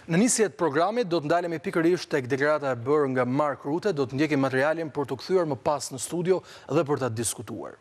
Në nisje të programit do të ndalemi pikërisht tek deklarata e bërë nga Mark Rutte, do të ndjekim materialin për të kthyer më pas në studio dhe për ta diskutuar.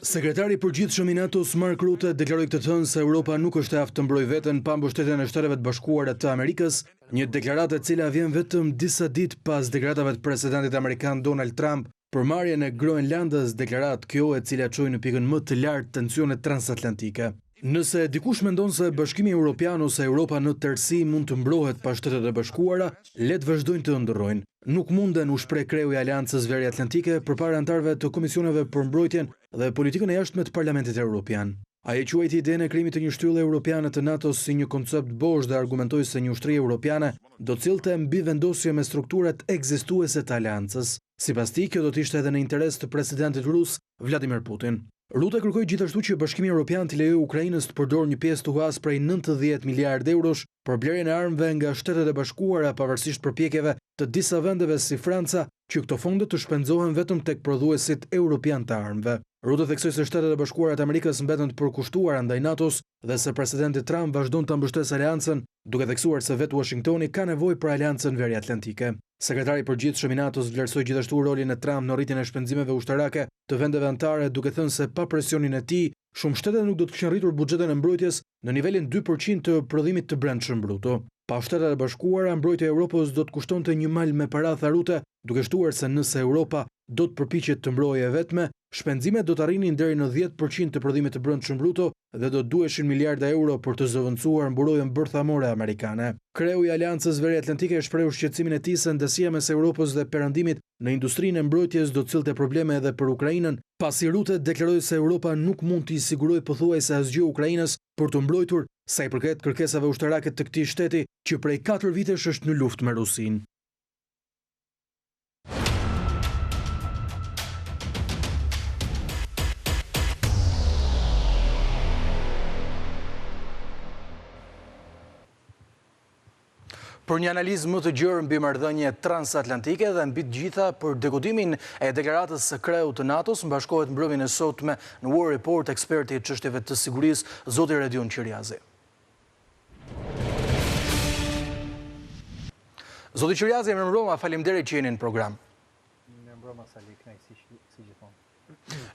Sekretari i përgjithshëm i NATO-s Mark Rutte deklaroi këtë thënë se Europa nuk është e aftë të mbrojë veten pa mbështetjen e Shteteve të Bashkuara të Amerikës, një deklaratë e cila vjen vetëm disa ditë pas deklaratave të presidentit amerikan Donald Trump për marrjen e Groenlandës, deklaratë kjo e cila çoi në pikën më të lartë tensionet transatlantike. Nëse dikush mendon se Bashkimi Evropian ose Europa në tërësi mund të mbrohet pa Shtetet e Bashkuara, le të vazhdojnë të ëndërrojnë. Nuk munden u shpreh kreu i Aleancës Veriatlantike përpara anëtarëve të komisioneve për mbrojtjen dhe politikën e jashtme të Parlamentit Evropian. Ai e quajti idenë e krijimit të një shtylle europiane të NATO-s si një koncept bosh dhe argumentoi se një ushtri europiane do të cillte mbi vendosje me strukturat ekzistuese të Aleancës. Sipas tij, kjo do të ishte edhe në interes të presidentit rus Vladimir Putin. Rutte kërkoi gjithashtu që Bashkimi Evropian të lejojë Ukrainës të përdorë një pjesë të huas prej 90 miliardë eurosh për blerjen e armëve nga Shtetet e Bashkuara pavarësisht përpjekjeve të disa vendeve si Franca që këto fonde të shpenzohen vetëm tek prodhuesit europian të armëve. Rutte theksoi se Shtetet e Bashkuara të Amerikës mbeten të përkushtuara ndaj NATO-s dhe se presidenti Trump vazhdon të mbështesë aleancën, duke theksuar se vetë Washingtoni ka nevojë për aleancën veriatlantike. Sekretari i përgjithshëm i NATO-s vlerësoi gjithashtu rolin e Trump në rritjen e shpenzimeve ushtarake të vendeve anëtare, duke thënë se pa presionin e tij, shumë shtete nuk do të kishin rritur buxhetin e mbrojtjes në nivelin 2% të prodhimit të brendshëm bruto. Pa Shtetet e Bashkuara, mbrojtja e Europës do të kushtonte një mal me para, tha Rutte, duke shtuar se nëse Europa do të përpiqet të mbrojë vetme, shpenzimet do të arrinin deri në 10% të prodhimit të brendshëm bruto dhe do të duheshin miliarda euro për të zëvendësuar mburojtjen bërthamore amerikane. Kreu i Aleancës Veriatlantike shpreu shqetësimin e tij se ndësia mes Europës dhe perëndimit në industrinë e mbrojtjes do të cillte probleme edhe për Ukrainën, pasi Rutte deklaroi se Europa nuk mund t'i sigurojë pothuajse asgjë Ukrainës për të mbrojtur sa i përket kërkesave ushtarake të këtij shteti që prej 4 vitesh është në luftë me Rusinë. Për një analizë më të gjerë mbi marrëdhënie transatlantike dhe mbi të gjitha për dekodimin e deklaratës së kreut të NATO-s, mbashkohet mbrëmjen e sotme në War Report eksperti i çështjeve të sigurisë, zoti Redion Qiriazi. Zoti Qiriazi, mirëmbrëma, faleminderit që jeni në program. Mirëmbrëma Sali, kënaqësi si gjithmonë.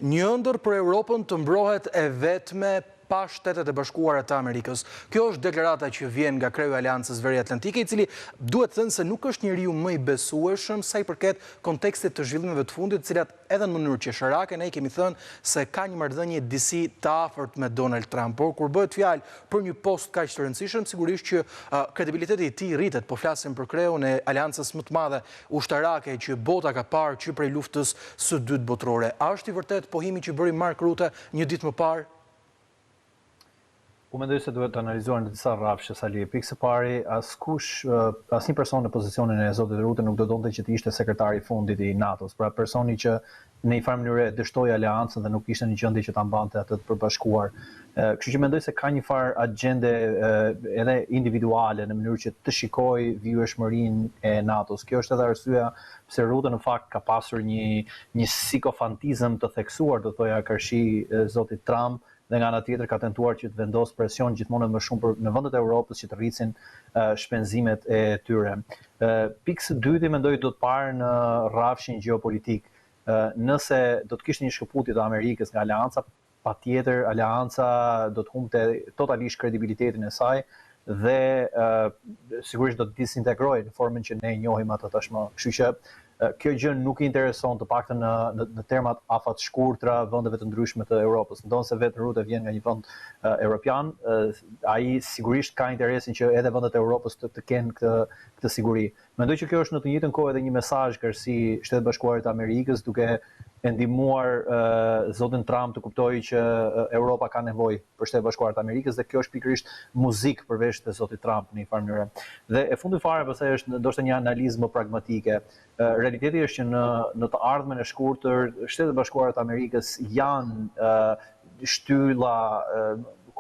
Një ëndër për Europën të mbrohet e vetme pa Shtetet e Bashkuara të Amerikës. Kjo është deklarata që vjen nga kreu i Aleancës Veriatlantike, i cili duhet thënë se nuk është njeriu më i besueshëm sa i përket kontekstit të zhvillimeve të fundit, të cilat edhe në mënyrë qesharake ne kemi thënë se ka një marrëdhënie disi të afërt me Donald Trump. Por kur bëhet fjalë për një post kaq të rëndësishëm, sigurisht që kredibiliteti i tij rritet. Po flasim për kreun e Aleancës më të madhe ushtarake që bota ka parë që prej luftës së dytë botërore. A është i vërtet pohimi që bëri Mark Rutte një ditë më parë? U mendoj se duhet të analizuar në disa rrafshe, Sali. Pikë së pari, asnjë person në pozicionin e zotit Rutte nuk do donte që të ishte sekretari i fundit i NATO-s, pra personi që në një farë mënyrë dështoi aleancën dhe nuk ishte në gjendje që ta mbante atë të përbashkuar. Kështu që mendoj se ka një farë agjende edhe individuale në mënyrë që të shikojë vijshmërinë e NATO-s. Kjo është edhe arsyeja pse Rutte në fakt ka pasur një sikofantizëm të theksuar, do thoya kërshi zotit Trump, dhe nga ana tjetër ka tentuar që të vendosë presion gjithmonë më shumë në vendet e Europës që të rrisin shpenzimet e tyre. Pikë së dyti mendoj do të parë në rrafshin gjeopolitik. Nëse do të kishte një shkëputje të Amerikës nga aleanca, patjetër aleanca do të humbte totalisht kredibilitetin e saj dhe sigurisht do të disintegrojë në formën që ne e njohim atë tashmë. Kështu që kjo gjë nuk i intereson të paktën në termat afat shkurtra vendeve të ndryshme të Europës. Ndonse vetë Rutte vjen nga një vend europian, ai sigurisht ka interesin që edhe vendet e Europës të kenë këtë siguri. Mendoj që kjo është në të njëjtën kohë edhe një mesazh kërsi Shtetet Bashkuara të Amerikës, duke e ndihmuar zotin Trump të kuptojë që Europa ka nevojë për Shtetet Bashkuara të Amerikës dhe kjo është pikërisht muzikë përveç të zotit Trump në një farë mënyrë. Dhe e fundi fare pastaj është ndoshta një analizë më pragmatike. Realiteti është që në të ardhmen e shkurtër Shtetet Bashkuara të Amerikës janë shtylla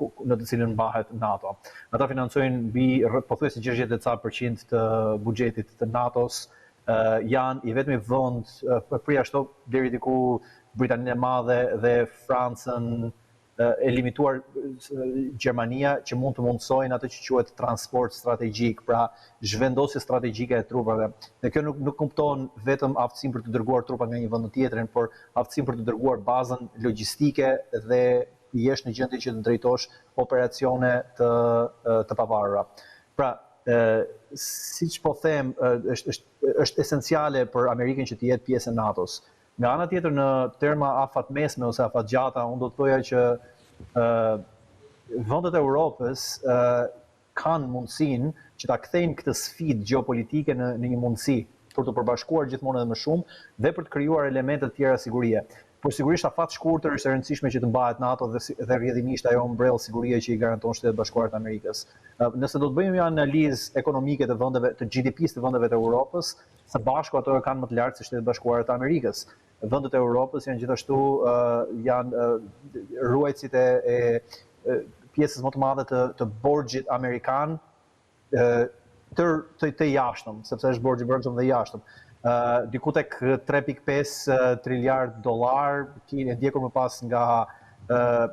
në të cilën mbahet NATO. Ata financojnë mbi pothuajse 60% të buxhetit të NATO-s janë i vetmi vend përja ashtu deri diku Britaninë e Madhe dhe Francën e limituar Gjermania që mund të mundsojnë atë që quhet transport strategjik, pra zhvendosje strategjike e trupave. Dhe kjo nuk kupton vetëm aftësinë për të dërguar trupa nga një vend në tjetrin, por aftësinë për të dërguar bazën logjistike dhe jesh në gjendje që të drejtosh operacione të pavarura. Pra, siç po them, është esenciale për Amerikën që të jetë pjesë e NATO-s. Nga ana tjetër, në terma afatmesme ose afatgjata, unë do të thoja që vendet e Europës kanë mundësinë që ta kthejnë këtë sfidë gjeopolitike në një mundësi për të përbashkuar gjithmonë edhe më shumë dhe për të krijuar elemente të tjera sigurie. Por sigurisht afat shkurtër është e rëndësishme që të mbahet NATO dhe rrjedhimisht ajo umbrell sigurie që i garanton Shtetet Bashkuara të Amerikës. Nëse do të bëjmë një analizë ekonomike të vendeve të GDP-s të vendeve të Europës, së bashku ato kanë më të lartë se Shtetet Bashkuara të Amerikës. Vendet e Europës janë gjithashtu janë ruajtësit e pjesës më të madhe të borxhit amerikan të jashtëm, sepse është borxhi brendshëm dhe jashtëm. Diku tek 3.5 triliard dollar, e ndjekur më pas nga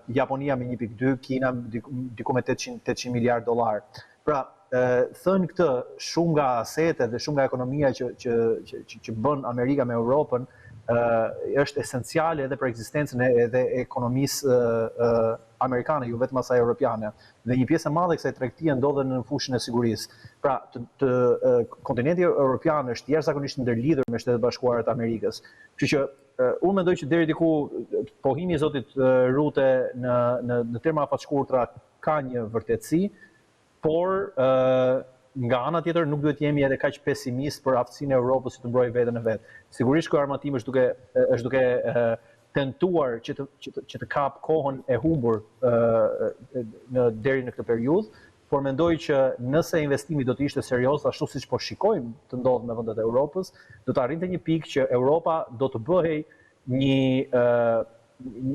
Japonia me 1.2, Kina diku me 800 miliard dollar. Pra, thënë këtë, shumë nga asetet dhe shumë nga ekonomia që bën Amerika me Europën është esenciale edhe për ekzistencën edhe ekonomisë amerikane, jo vetëm asaj europiane. Dhe një pjesë e madhe e kësaj tregtie ndodhet në fushën e sigurisë. Pra, kontinenti europian është jashtëzakonisht ndërlidhur me Shtetet Bashkuara të Amerikës. Kështu që unë mendoj që deri diku pohimi i zotit Rute në terma afatshkurtra ka një vërtetësi, por nga ana tjetër nuk duhet jemi edhe kaq pesimist për aftësinë e Europës që të mbrojë veten e vet. Sigurisht ky armatim është duke tentuar që të kap kohën e humbur deri në këtë periudhë, por mendoj që nëse investimi do të ishte serioz, ashtu siç po shikojmë të ndodh me vendet e Europës, do të arrinte një pikë që Europa do të bëhej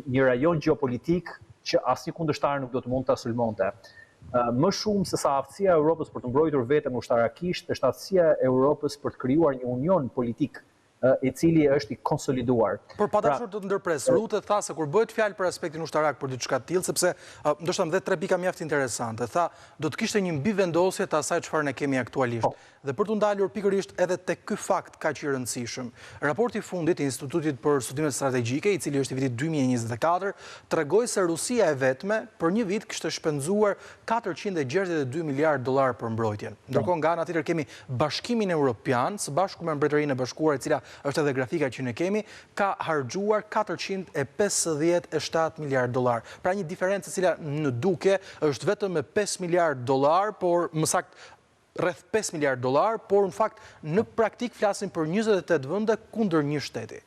një rajon gjeopolitik që asnjë kundërshtar nuk do të mund ta sulmonte. Më shumë se sa aftësia e Europës për të mbrojtur veten ushtarakisht, është aftësia e Europës për të krijuar një union politik i cili është i konsoliduar. Por pa dashur të ndërpres, Rute tha se kur bëhet fjalë për aspektin ushtarak për diçka të tillë, sepse ndoshta më 3 pika mjaft interesante. Tha, do të kishte një mbivendosje të asaj çfarë ne kemi aktualisht. Dhe për të ndalur pikërisht edhe tek ky fakt kaq i rëndësishëm, raporti i fundit i Institutit për Studimet Strategjike, i cili është i vitit 2024, tregoi se Rusia e vetme për një vit kishte shpenzuar 462 miliard dollar për mbrojtjen. Ndërkohë nga ana tjetër kemi Bashkimin Evropian, së bashku me Mbretërinë e Bashkuar, e cila është edhe grafika që ne kemi, ka harxuar 457 miliard dollar. Pra një diferencë e cila në duke është vetëm me 5 miliard dollar, por më saktë rreth 5 miliard dollar, por në fakt në praktik flasim për 28 vende kundër një shteti.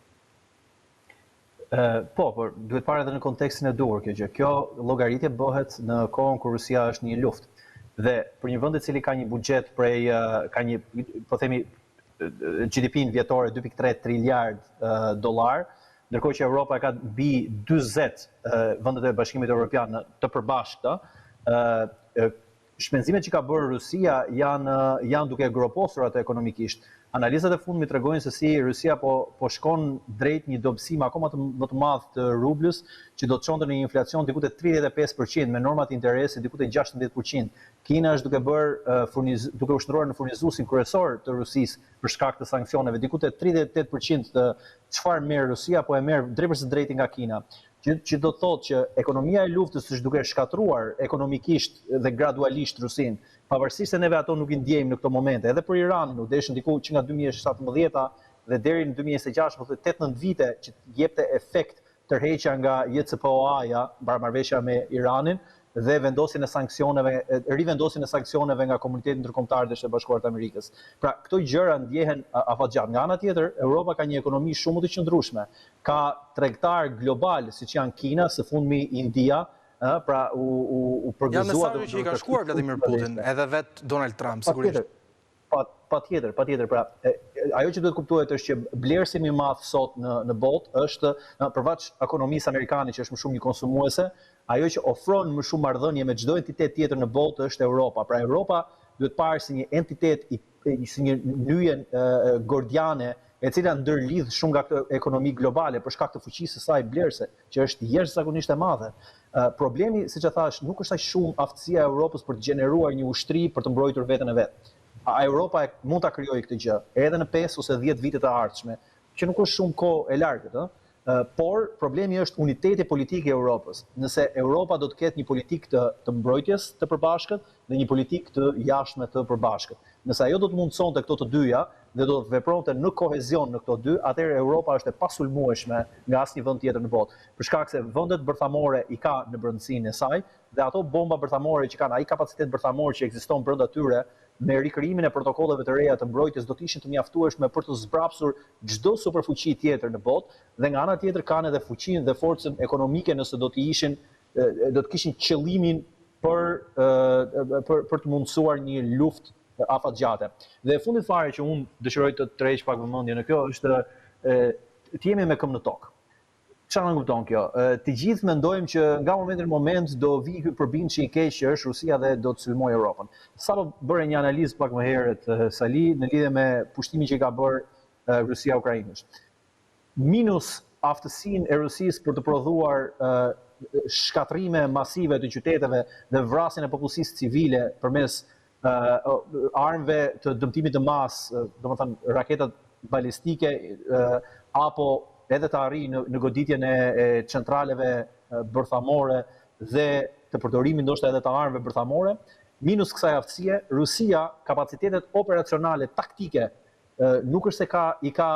Por duhet parë edhe në kontekstin e duhur kjo gjë. Kjo llogaritje bëhet në kohën kur Rusia është në një luftë. Dhe për një vend i cili ka një buxhet ka një, po themi, GDP-n vjetore 2.3 triliard dollar, ndërkohë që Europa ka mbi 40 vendet e Bashkimit Evropian të përbashkëta, shpenzimet që ka bërë Rusia janë duke groposur atë ekonomikisht. Analizat e fundmi tregojnë se si Rusia po shkon drejt një dobësimi akoma më të madh të rublës, që do të çonte në një inflacion diku te 35%, me normat interesi diku te 16%. Kina është duke ushtruar në furnizuesin kryesor të Rusisë për shkak të sanksioneve, diku te 38% të çfarë merr Rusia, po e merr drejtpërsë drejti nga Kina. Që do të thotë që ekonomia e luftës është duke shkatruar ekonomikisht dhe gradualisht Rusin, pavarësisht se neve ato nuk i ndjejmë në këto momente. Edhe për Iranin, u deshën diku që nga 2017 dhe deri në 2026, po 8-9 vite që jepte efekt tërheqja nga JCPOA-ja, marrëveshja me Iranin, dhe rivendosjen e sanksioneve nga komuniteti ndërkombëtar dhe Shtetet Bashkuara të Amerikës. Pra, këto gjëra ndjehen afatgjatë. Nga ana tjetër, Europa ka një ekonomi shumë të qëndrueshme. Ka tregtar global, siç janë Kina, së fundmi India, pra u përgëzuar. Janë mesazhe që i ka shkuar Vladimir Putin, edhe vet Donald Trump, sigurisht. Patjetër. Pra, ajo që duhet kuptohet është që blerësi më i madh sot në botë është, përveç ekonomisë amerikane që është më shumë një konsumuese, ajo që ofron më shumë marrëdhënie me çdo entitet tjetër në botë është Europa. Pra Europa duhet parë si një entitet si një lyje gordiane e cila ndërlidh shumë nga këtë ekonomi globale për shkak të fuqisë së saj blerëse, që është jashtëzakonisht e madhe. Problemi, siç e thash, nuk është aq shumë aftësia e Europës për të gjeneruar një ushtri për të mbrojtur veten e vet. Europa mund ta krijojë këtë gjë edhe në 5 ose 10 vitet e ardhshme, që nuk është shumë kohë e largët, por problemi është uniteti politik i Europës. Nëse Europa do të ketë një politikë të mbrojtjes të përbashkët dhe një politikë të jashtme të përbashkët. Nëse ajo do të mundësonte këto të dyja dhe do të vepronte në kohezion në këto dy, atëherë Europa është e pasulmueshme nga asnjë vend tjetër në botë. Për shkak se vendet bërthamore i ka në brendësinë e saj dhe ato bomba bërthamore që kanë, ai kapacitet bërthamor që ekziston brenda tyre, me rikrijimin e protokolleve të reja të mbrojtjes do të ishin të mjaftueshme për të zbrapsur çdo superfuqi tjetër në botë, dhe nga ana tjetër kanë edhe fuqinë dhe forcën ekonomike nëse do të kishin qëllimin për të mundësuar një luftë afatgjate. Dhe fundit fare që unë dëshiroj të tërheq pak vëmendje në kjo është të jemi me këmbë në tokë. Çfarë në kupton kjo? Të gjithë mendojmë që nga momenti në moment do vi ky përbindje i keq që është Rusia dhe do të sulmojë Europën. Sapo bëre një analizë pak më herët Sali në lidhje me pushtimin që ka bërë Rusia Ukrainës. Minus aftësinë e Rusisë për të prodhuar shkatrime masive të qyteteve dhe vrasjen e popullsisë civile përmes armëve të dëmtimit të masë, domethënë raketat balistike apo edhe të arrijë në goditjen e centraleve bërthamore dhe të përdorimin ndoshta edhe të armëve bërthamore, minus kësaj aftësie, Rusia kapacitetet operacionale taktike nuk është se i ka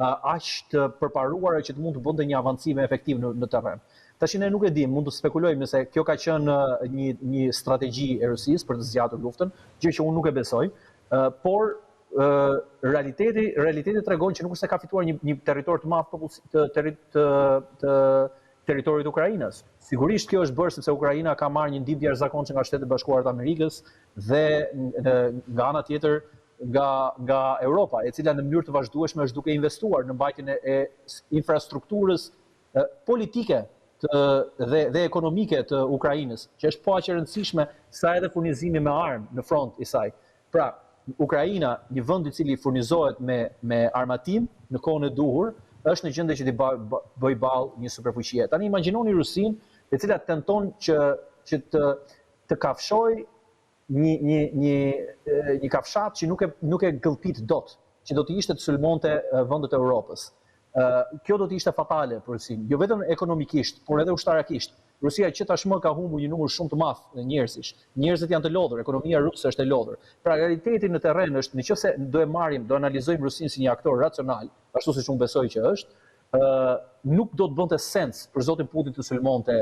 aq të përparuara që të mund të bënte një avancim efektiv në terren. Tash ne nuk e dim, mund të spekulojmë nëse kjo ka qenë një strategji e Rusisë për të zgjatur luftën, gjë që unë nuk e besoj, por realiteti tregon që nuk është se ka fituar një territor të madh të territorit të Ukrainës. Sigurisht kjo është bërë sepse Ukraina ka marrë një ndihmë jashtëzakonshme nga Shtetet Bashkuara të Amerikës dhe nga ana tjetër nga Europa, e cila në mënyrë të vazhdueshme është duke investuar në mbajtjen e infrastrukturës politike dhe ekonomike të Ukrainës, që është po aq e rëndësishme sa edhe furnizimi me armë në front i saj. Pra, Ukraina, një vend i cili furnizohet me armatim në kohën e duhur, është në gjendje që të bëjë ballë një superfuqie. Tani imagjinoni Rusinë, e cila tenton që të kafshojë një kafshat që nuk e gëllpit dot, që do të ishte të sulmonte vendet e Europës. Kjo do të ishte fatale për Rusinë, jo vetëm ekonomikisht, por edhe ushtarakisht. Rusia që tashmë ka humbur një numër shumë të madh njerëzish. Njerëzit janë të lodhur, ekonomia ruse është e lodhur. Pra realiteti në terren është, nëse do analizojmë Rusinë si një aktor racional, ashtu siç unë besoj që është, nuk do të bënte sens për zotin Putin të sulmonte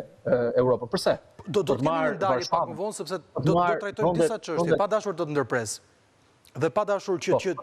Europën. Përse? Do të kemi një ndarje pak më vonë sepse do trajtojmë disa çështje, pa dashur të ndërpres. Dhe pa dashur që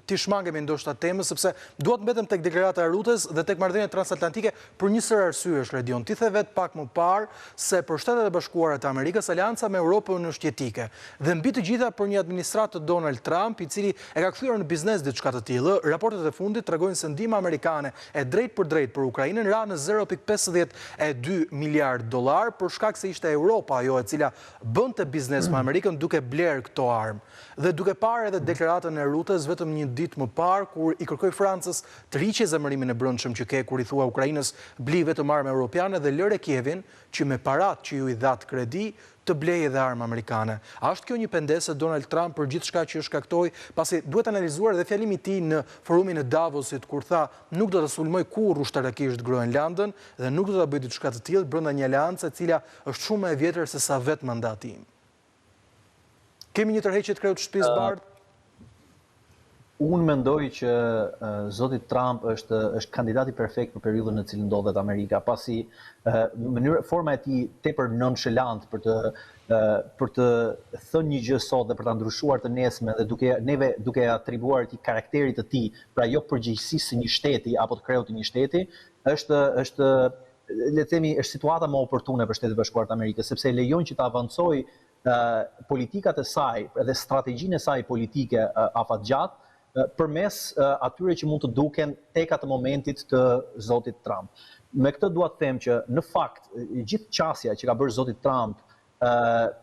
t'i shmangemi ndoshta temës, sepse duhet mbetëm tek deklarata e Rutës dhe tek marrëdhëniet transatlantike për një sër arsyesh, Redion. Ti the vet pak më parë se për Shtetet e Bashkuara të Amerikës alianca me Europën është jetike. Dhe mbi të gjitha për një administratë të Donald Trump, i cili e ka kthyer në biznes diçka të tillë, raportet e fundit tregojnë se ndihma amerikane e drejt për Ukrainën ra në 0.52 miliard dollar për shkak se ishte Europa ajo e cila bënte biznes me Amerikën duke bler këto armë. Dhe duke parë edhe deklaratën e Rutës vetëm një ditë më parë, kur i kërkoi Francës të riqe zemërimin e brendshëm që ke kur i thua Ukrainës bli vetëm armë europiane dhe lëre Kievin që me parat që ju i dhat kredi të blejë edhe armë amerikane. A është kjo një pendese Donald Trump për gjithçka që shkaktoi, pasi duhet analizuar edhe fjalimi i tij në forumin e Davosit kur tha nuk do të sulmoj kurrë ushtarakisht Groenlandën dhe nuk do ta bëj diçka të tillë brenda një aleance e cila është shumë më e vjetër se sa vetë mandati im. Kemi një tërheqje të krejt shtëpisë bardhë? Unë mendoj që zoti Trump është kandidati perfekt për periudhën në cilën ndodhet Amerika, pasi forma e tij tepër nonchalant për të thënë një gjë sot dhe për ta ndryshuar të nesme dhe duke atribuar atij karakterit të tij, pra jo përgjegjësisë së një shteti apo të krejut të një shteti, është le të themi është situata më oportune për Shtetet Bashkuara të Amerikës, sepse e lejon që të avancojë politikat e saj dhe strategjinë e saj politike afatgjatë përmes atyre që mund të duken tek atë momentit të zotit Trump. Me këtë dua të them që në fakt gjithë qasja që ka bërë zoti Trump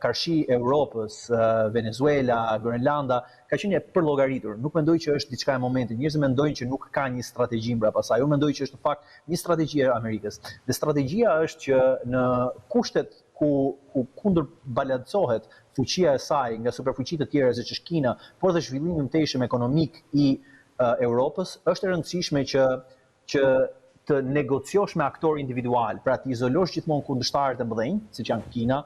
karshi Europës, Venezuela, Grenlanda, ka qenë e përllogaritur. Nuk mendoj që është diçka e momentit. Njerëzit mendojnë që nuk ka një strategji mbrapa asaj. Unë mendoj që është në fakt një strategji e Amerikës. Dhe strategjia është që në kushtet ku kundër balancohet fuqia e saj nga superfuqitë të tjera siç është Kina, por dhe zhvillimi i mëtejshëm ekonomik i Europës, është e rëndësishme që të negociosh me aktor individual, pra të izolosh gjithmonë kundërshtarët e mëdhenj, siç janë Kina,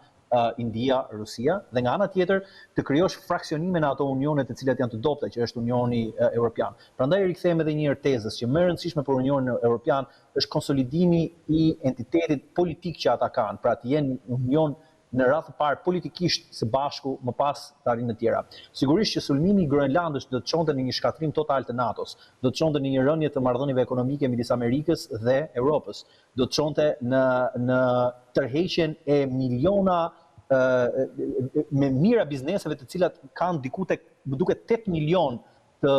India, Rusia, dhe nga ana tjetër të krijosh fraksionime në ato unione të cilat janë të dobta, që është Unioni Evropian. Prandaj rikthehem edhe një herë tezës që më e rëndësishme për Unionin Evropian është konsolidimi i entitetit politik që ata kanë, pra të jenë union në radhë të parë politikisht së bashku, më pas të arrinë të tjera. Sigurisht që sulmimi i Groenlandës do të çonte në një shkatrim total të NATO-s, do të çonte në një rënje të marrëdhënieve ekonomike midis Amerikës dhe Europës, do të çonte në tërheqjen e miliona me mira bizneseve të cilat kanë diku tek më duket 8 milion të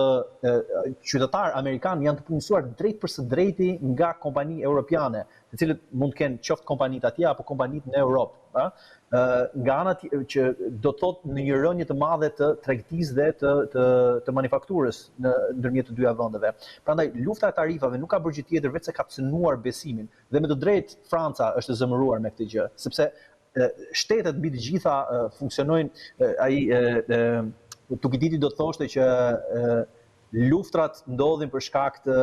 qytetarë amerikanë janë të punësuar drejt për së drejti nga kompani europiane, të cilët mund të kenë qoftë kompanitë atje apo kompanitë në Europë. Nga ana që do të thotë në një rënje të madhe të tregtisë dhe të manufakturës ndërmjet të dyja vendeve. Prandaj lufta e tarifave nuk ka bërë gjë tjetër veç se ka cënuar besimin dhe me të drejtë Franca është zëmëruar me këtë gjë, sepse shtetet mbi të gjitha funksionojnë Tukididi do të thoshte që luftrat ndodhin për shkak të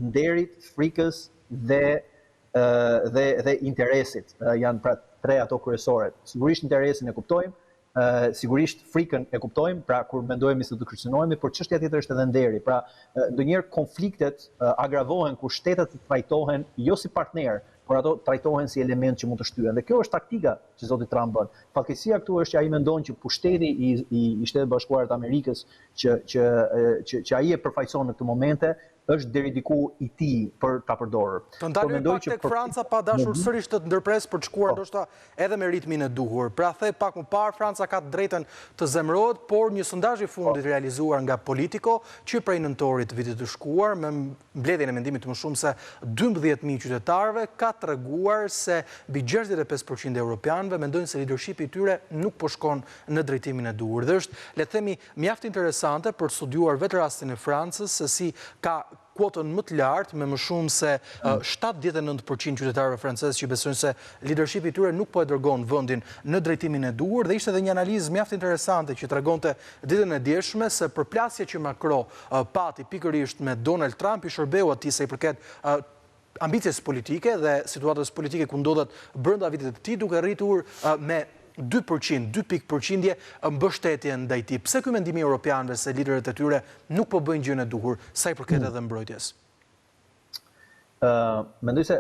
nderit, frikës dhe interesit. Janë pra tre ato kryesore. Sigurisht interesin e kuptojmë, sigurisht frikën e kuptojmë, pra kur mendojmë se do të kërcënohemi, por çështja tjetër është edhe nderi. Pra ndonjëherë konfliktet agravohen kur shtetet trajtohen jo si partner, por ato trajtohen si element që mund të shtyhen. Dhe kjo është taktika që zoti Trump bën. Fatkeqësia këtu është që ai mendon që pushteti i Shtetit Bashkuar të Amerikës që ai e përfaqëson në këtë momente është deri diku i tij për ta përdorur. Të ndaloj pak tek Franca pa dashur sërish të ndërpres për të shkuar ndoshta edhe me ritmin e duhur. Pra the pak më parë Franca ka të drejtën të zemërohet, por një sondazh i fundit realizuar nga Politico që prej nëntorit të vitit të shkuar me mbledhjen e mendimit të më shumë se 12.000 qytetarëve ka treguar se mbi 65% e europianëve mendojnë se leadershipi i tyre nuk po shkon në drejtimin e duhur. Dhe është, le të themi, mjaft interesante për të studiuar vetë rastin e Francës se si ka kuotën më të lartë, me më shumë se 79% qytetarëve francezë që besojnë se leadershipi i tyre nuk po e dërgon vendin në drejtimin e duhur, dhe ishte edhe një analizë mjaft interesante që tregonte ditën e djeshme se përplasja që Macron pati pikërisht me Donald Trump i shërbeu atij sa i përket ambicjes politike dhe situatës politike ku ndodhet brenda vitit të tij, duke rritur me 2%, 2 pikë përqindje mbështetje ndaj tij. Pse ky mendim i europianëve se liderët e tyre nuk po bëjnë gjën e duhur, sa i përket edhe mbrojtjes? Mendoj se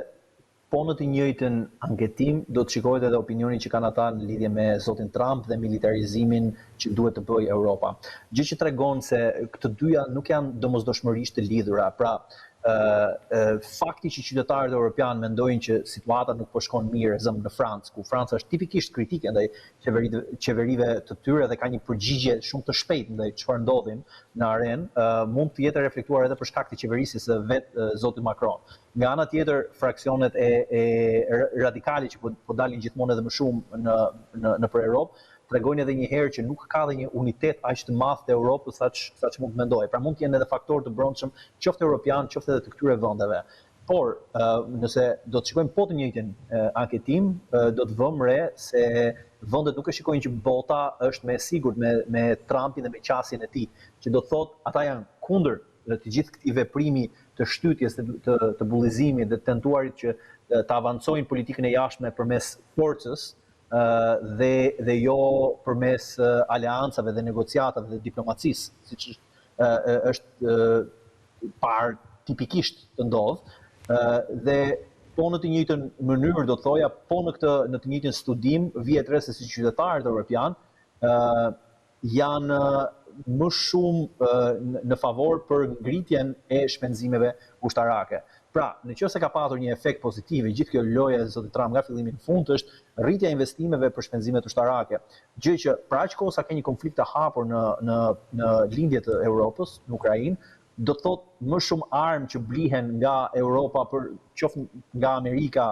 po në të njëjtën anketim do të shikohet edhe opinioni që kanë ata në lidhje me zotin Trump dhe militarizimin që duhet të bëjë Europa. Gjë që tregon se këto dyja nuk janë domosdoshmërisht të lidhura. Pra, fakti që qytetarët europianë mendojnë që situata nuk po shkon mirë në Francë, ku Franca është tipikisht kritike ndaj qeverive të tyre dhe ka një përgjigje shumë të shpejtë ndaj çfarë ndodhin në arenë, mund të jetë reflektuar edhe për shkak të qeverisjes së vet zotit Macron. Nga ana tjetër, fraksionet e radikale që po dalin gjithmonë edhe më shumë në për Europë, tregojnë edhe një herë që nuk ka dhe një unitet aq të madh të Europës saç mund të mendojë. Pra mund të jenë edhe faktorë të brendshëm, qoftë europian, qoftë edhe të këtyre vendeve. Por nëse do të shikojmë po të njëjtin anketim, do të vëmë re se vendet nuk e shikojnë që bota është më e sigurt me Trumpin dhe me qasjen e tij, që do të thotë ata janë kundër të gjithë këtij veprimi të shtytjes, të bullizimit dhe të tentuarit që të avancojnë politikën e jashtme përmes forcës, dhe jo përmes aleancave dhe negociatave dhe diplomacisë, siç është parë tipikisht të ndodh, dhe po në të njëjtën mënyrë do të thoja, po në të njëjtin studim vihet re se si qytetarët europian janë më shumë në favor për ngritjen e shpenzimeve ushtarake. Pra, nëse ka patur një efekt pozitiv, gjithë kjo lojë e zotit Trump nga fillimi në fund është rritja e investimeve për shpenzimet ushtarake. Gjë që për aq kohë sa ka një konflikt të hapur në lindje të Europës, në Ukrainë, do të thotë më shumë armë që blihen nga Europa qoftë nga Amerika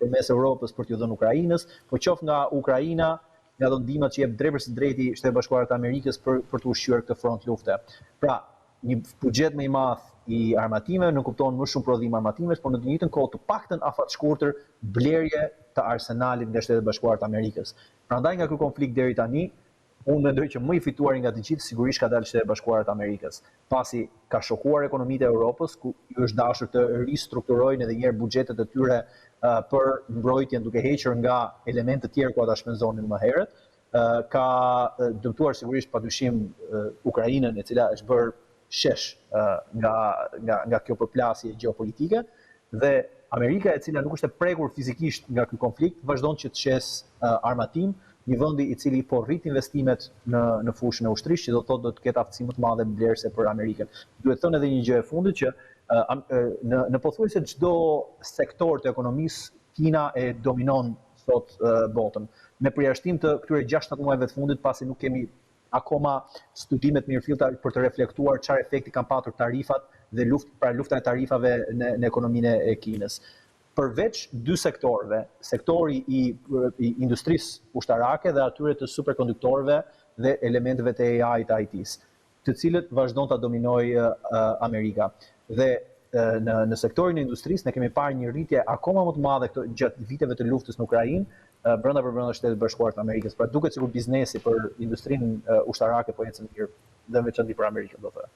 përmes Europës për t'ju dhënë Ukrainës, po qoftë nga Ukraina nga ato ndihmat që jep drejtpërsë drejti Shtetet Bashkuara të Amerikës për të ushqyer këtë front lufte. Pra, një buxhet më i madh i armatimeve nuk kupton më shumë prodhim armatimesh, por në të njëjtën kohë të paktën afat shkurtër blerje të arsenalit nga Shtetet Bashkuara të Amerikës. Prandaj nga ky konflikt deri tani, unë mendoj që më i fituari nga të gjithë sigurisht ka dalë Shtetet Bashkuara të Amerikës, pasi ka shokuar ekonomitë e Europës, ku ju është dashur të ristrukturojnë edhe një herë buxhetet e tyre për mbrojtjen duke hequr nga elemente të tjerë ku ata shpenzonin më herët. Ka dëmtuar sigurisht padyshim Ukrainën, e cila është bërë shesh nga kjo përplasje gjeopolitike, dhe Amerika, e cila nuk është e prekur fizikisht nga ky konflikt, vazhdon që të shes armatim, një vendi i cili po rrit investimet në fushën e ushtrisë, që do të thotë do të ketë aftësi më të madhe blerëse për Amerikën. Duhet thënë edhe një gjë e fundit që në pothuajse çdo sektor të ekonomisë, Kina e dominon sot botën. Me përjashtim të këtyre 16 muajve të fundit, pasi nuk kemi akoma studimet mirëfillta për të reflektuar çfarë efekti kanë patur tarifat dhe lufta e tarifave në ekonominë e Kinës. Përveç dy sektorëve, sektori i industrisë ushtarake dhe atyre të superkonduktorëve dhe elementeve të AI të IT-s, të cilët vazhdon ta dominojë Amerika. Dhe në sektorin e industrisë ne kemi parë një rritje akoma më të madhe gjatë viteve të luftës në Ukrainë brenda Shtetit Bashkuar të Amerikës. Pra duket sikur biznesi për industrinë ushtarake po ecën mirë, dhe veçanërisht për Amerikën, do të thënë.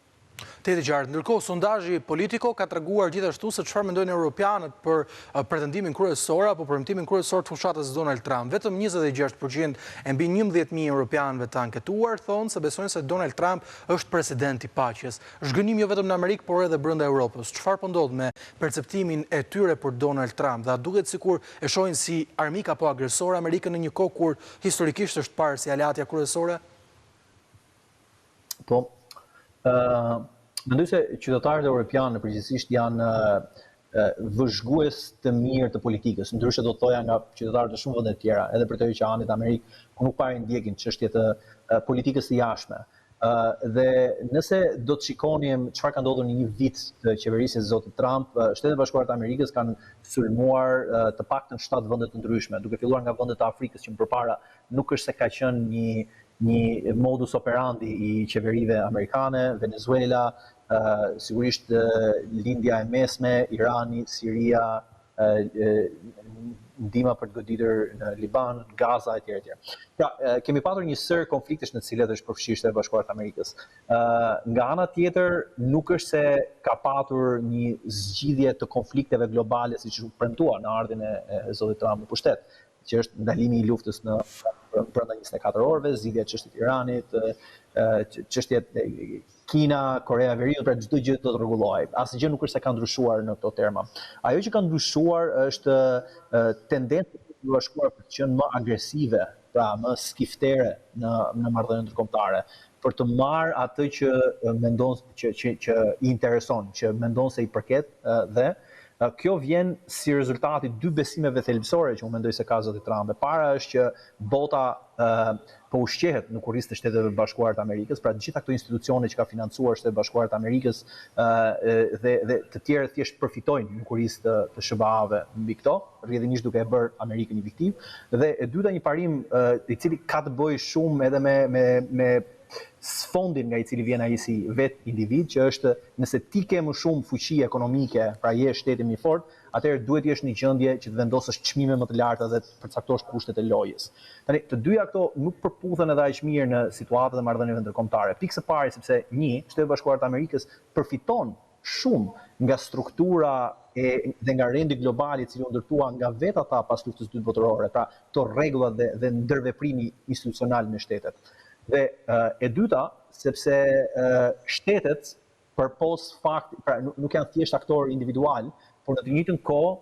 Tete qartë, ndërkohë sondazhi Politico ka treguar gjithashtu se çfarë mendojnë europianët për pretendimin kryesor apo premtimin kryesor të fushatës Donald Trump. Vetëm 26% e mbi 11.000 europianëve të anketuar thonë se besojnë se Donald Trump është president i paqes. Zhgënim jo vetëm në Amerikë, por edhe brenda Europës. Çfarë po ndodh me perceptimin e tyre për Donald Trump? Dhe duket sikur e shohin si armik apo agresor Amerikën në një kohë kur historikisht është parë si aleatja kryesore? Po, mendoj se qytetarët evropianë përgjithsisht janë vëzhgues të mirë të politikës, ndryshe do të thoja nga qytetarët të shumë vende të tjera, edhe për të që anit Amerikë, ku nuk parë ndjekin çështje të politikës të jashtme. Dhe nëse do të shikonim çfarë ka ndodhur në një vit të qeverisjes së zotit Trump, Shtetet Bashkuara të Amerikës kanë sulmuar të paktën 7 vende të ndryshme, duke filluar nga vendet e Afrikës që më përpara nuk është se ka qenë një modus operandi i qeverive amerikane, Venezuela, sigurisht lindja e mesme, Irani, Siria, ndihma për të goditur në Liban, Gaza etj. Pra, kemi patur një sër konfliktesh në të cilat është përfshirë Shtetet Bashkuara të Amerikës. Nga ana tjetër, nuk është se ka patur një zgjidhje të konflikteve globale siç u premtua në ardhin e zotit Trump në pushtet, që është ndalimi i luftës në brenda 24 orëve, zgjidhja e çështjes Iranit, çështjet Kina, Korea e Veriut, pra çdo gjë do të rregullohej. Asgjë nuk është se ka ndryshuar në këto terma. Ajo që ka ndryshuar është tendenca e bashkuar për të qenë më agresive, pra më skiftere në marrëdhënie ndërkombëtare, për të marrë atë që mendon që i intereson, që mendon se i përket dhe kjo vjen si rezultati dy besimeve thelbësore që unë mendoj se ka zoti Trump. E para është që bota po ushqehet në kurrizë të Shteteve Bashkuara të Amerikës, pra të gjitha këto institucione që ka financuar Shtetet Bashkuara të Amerikës dhe të tjerë thjesht përfitojnë në kurrizë të SBA-ve mbi këto, rrjedhimisht duke e bërë Amerikën një viktimë. Dhe e dyta një parim i cili ka të bëjë shumë edhe me sfondin nga i cili vjen ai si vet individ, që është nëse ti ke më shumë fuqi ekonomike, pra je shteti më i fortë, atëherë duhet jesh në një gjendje që të vendosësh çmime më të larta dhe të përcaktosh kushtet e lojës. Tani, të dyja këto nuk përputhen edhe aq mirë në situatat e marrëdhënieve ndërkombëtare. Pikë së pari sepse Shtetet Bashkuara të Amerikës përfiton shumë nga struktura dhe nga rendi global i cili u ndërtua nga vetë ata pas luftës së dytë botërore, pra to rregullat dhe ndërveprimi institucional në shtetet. Dhe e dyta, sepse shtetet përpos fakt, pra nuk janë thjesht aktor individual, por në të njëjtën kohë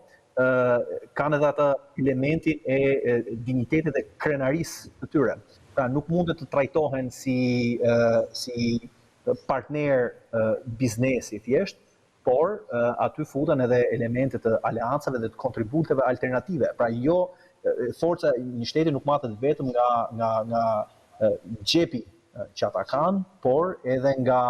kanë edhe atë elementin e dinjitetit dhe krenarisë të tyre. Pra nuk mundet të trajtohen si partner biznesi thjesht, por aty futen edhe elemente të aleancave dhe të kontributeve alternative. Pra jo, forca e një shteti nuk matet vetëm nga xhepi që ata kanë, por edhe nga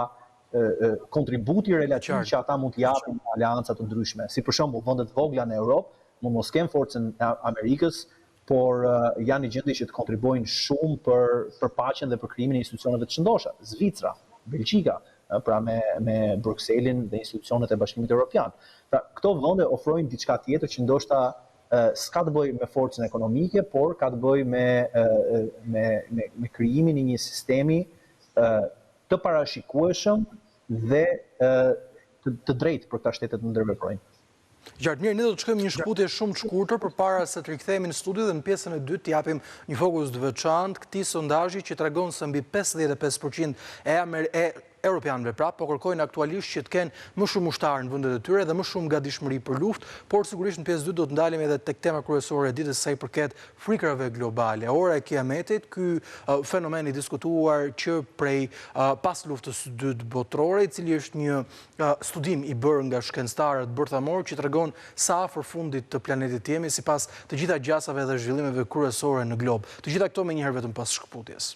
kontributi relativ që ata mund të japin në aleanca të ndryshme. Si për shembull vendet vogla në Europë, mund mos kenë forcën e Amerikës, por janë i gjendje që të kontribuojnë shumë për paqen dhe për krijimin e institucioneve të shëndosha. Zvicra, Belgjika, pra me Brukselin dhe institucionet e Bashkimit Evropian. Pra, këto vende ofrojnë diçka tjetër që ndoshta s'ka të bëjë me forcën ekonomike, por ka të bëjë me krijimin e një sistemi të parashikueshëm dhe të drejtë për këta shtete të ndërveprojnë. Qartë, mirë, ne do të shkojmë një shkputje shumë të shkurtër përpara se të rikthehemi në studio dhe në pjesën e dytë t'japim një fokus të veçantë këtij sondazhi që tregon se mbi 55% e Europianëve po kërkojnë aktualisht që të kenë më shumë ushtarë në vendet e tyre dhe më shumë gatishmëri për luftë, por sigurisht në pjesë 2 do të ndalemi edhe tek tema kryesore e ditës sa i përket frikrave globale. Ora e Kiametit, ky fenomen i diskutuar që prej pas luftës së dytë botërore, i cili është një studim i bërë nga shkencëtarët bërthamor që tregon sa afër fundit të planetit jemi sipas të gjitha gjasave dhe zhvillimeve kryesore në glob. Të gjitha këto menjëherë vetëm pas shkputjes.